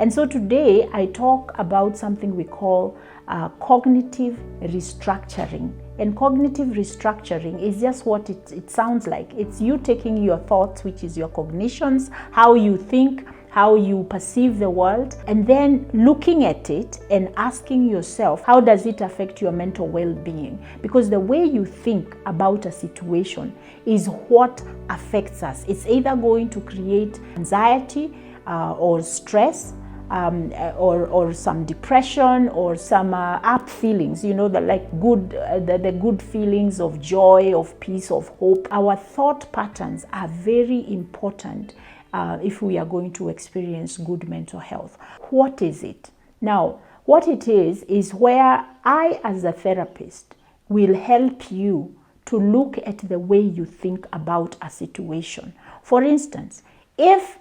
And so today I talk about something we call cognitive restructuring. And cognitive restructuring is just what it sounds like. It's you taking your thoughts, which is your cognitions, how you think, how you perceive the world, and then looking at it and asking yourself, how does it affect your mental well-being? Because the way you think about a situation is what affects us. It's either going to create anxiety or stress, or some depression, or some up feelings, the good feelings of joy, of peace, of hope. Our thought patterns are very important if we are going to experience good mental health. What is it? Now, what it is where I, as a therapist, will help you to look at the way you think about a situation. For instance, if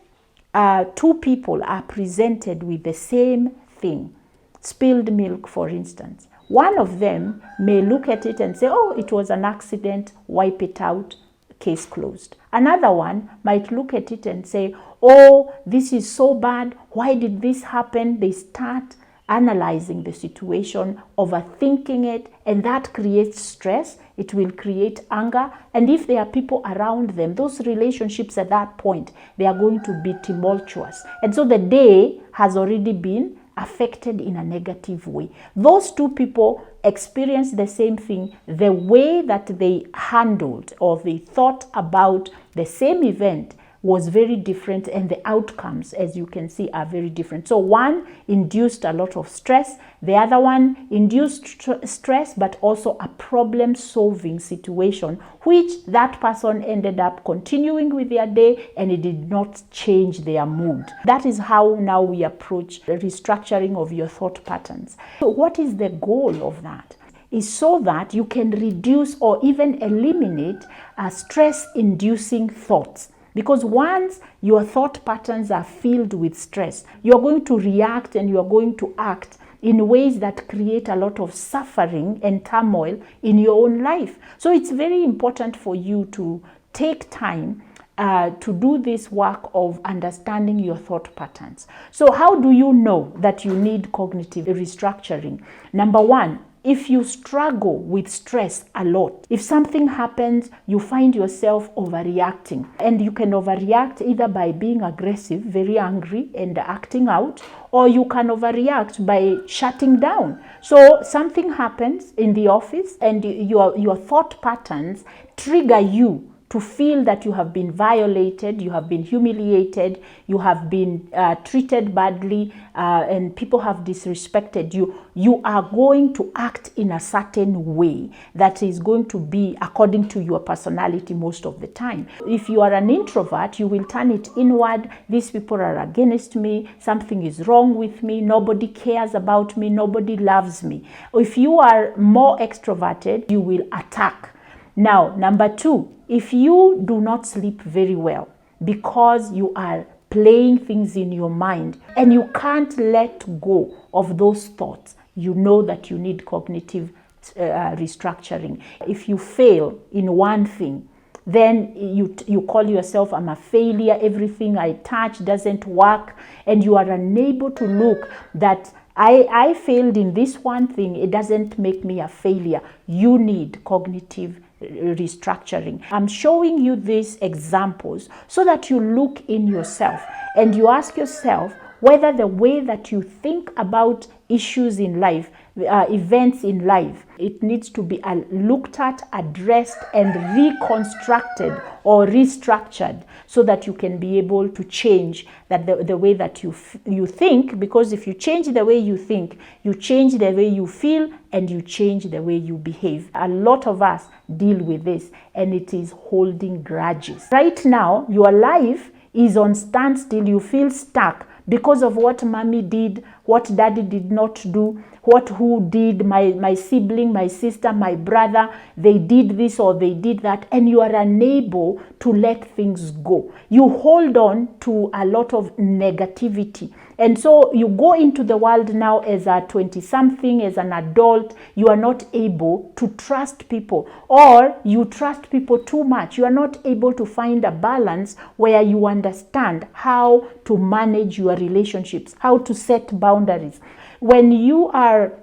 two people are presented with the same thing, spilled milk, for instance, one of them may look at it and say, oh, it was an accident, wipe it out, case closed. Another one might look at it and say, oh, this is so bad, why did this happen? They start analyzing the situation, overthinking it, and that creates stress. It will create anger. And if there are people around them, those relationships at that point, they are going to be tumultuous. And so the day has already been affected in a negative way. Those two people experienced the same thing. The way that they handled or they thought about the same event was very different, and the outcomes, as you can see, are very different. So one induced a lot of stress, the other one induced stress, but also a problem-solving situation, which that person ended up continuing with their day, and it did not change their mood. That is how now we approach the restructuring of your thought patterns. So what is the goal of that? Is so that you can reduce or even eliminate stress-inducing thoughts. Because once your thought patterns are filled with stress, you're going to react and you're going to act in ways that create a lot of suffering and turmoil in your own life. So it's very important for you to take time to do this work of understanding your thought patterns. So how do you know that you need cognitive restructuring? Number one, if you struggle with stress a lot, if something happens, you find yourself overreacting. And you can overreact either by being aggressive, very angry, and acting out, or you can overreact by shutting down. So something happens in the office and your thought patterns trigger you to feel that you have been violated, you have been humiliated, you have been treated badly, and people have disrespected you. You are going to act in a certain way that is going to be according to your personality most of the time. If you are an introvert, you will turn it inward. These people are against me, something is wrong with me, nobody cares about me, nobody loves me. If you are more extroverted, you will attack. Now, number two, if you do not sleep very well because you are playing things in your mind and you can't let go of those thoughts, you know that you need cognitive restructuring. If you fail in one thing, then you call yourself, I'm a failure, everything I touch doesn't work, and you are unable to look that I failed in this one thing, it doesn't make me a failure. You need cognitive restructuring. I'm showing you these examples so that you look in yourself and you ask yourself whether the way that you think about issues in life, events in life, it needs to be looked at, addressed, and reconstructed or restructured so that you can be able to change that the way that you think. Because if you change the way you think, you change the way you feel, and you change the way you behave. A lot of us deal with this, and it is holding grudges. Right now, your life is on standstill. You feel stuck because of what mommy did, what daddy did not do, who did, my sibling, my sister, my brother, they did this or they did that, and you are unable to let things go. You hold on to a lot of negativity. And so you go into the world now as a 20-something, as an adult, you are not able to trust people, or you trust people too much. You are not able to find a balance where you understand how to manage your relationships, how to set boundaries. When you are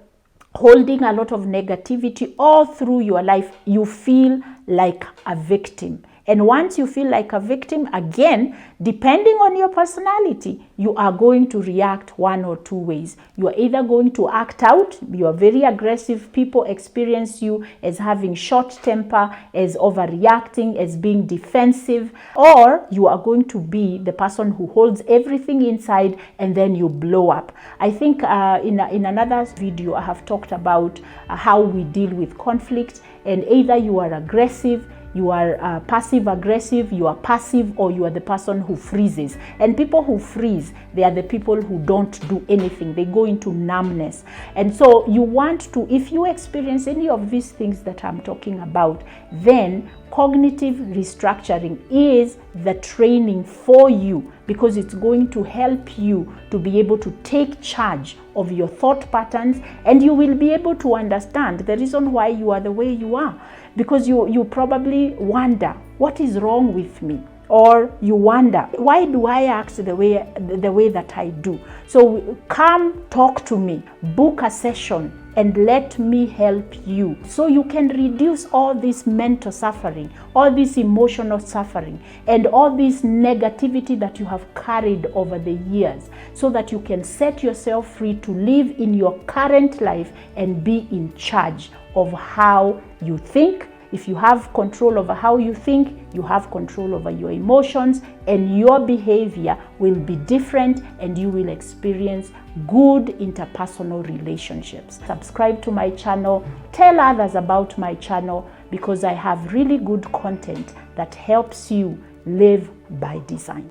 holding a lot of negativity all through your life, you feel like a victim. And once you feel like a victim, again, depending on your personality, you are going to react one or two ways. You are either going to act out, you are very aggressive, people experience you as having short temper, as overreacting, as being defensive, or you are going to be the person who holds everything inside and then you blow up. I think in another video, I have talked about how we deal with conflict, and either you are aggressive, you are passive-aggressive, you are passive, or you are the person who freezes. And people who freeze, they are the people who don't do anything. They go into numbness. And so you want to, if you experience any of these things that I'm talking about, then cognitive restructuring is the training for you, because it's going to help you to be able to take charge of your thought patterns, and you will be able to understand the reason why you are the way you are. Because you probably wonder, what is wrong with me? Or you wonder, why do I act the way that I do? So come talk to me, book a session, and let me help you, so you can reduce all this mental suffering, all this emotional suffering, and all this negativity that you have carried over the years, so that you can set yourself free to live in your current life and be in charge of how you think. If you have control over how you think, you have control over your emotions, and your behavior will be different, and you will experience good interpersonal relationships. Subscribe to my channel, tell others about my channel, because I have really good content that helps you live by design.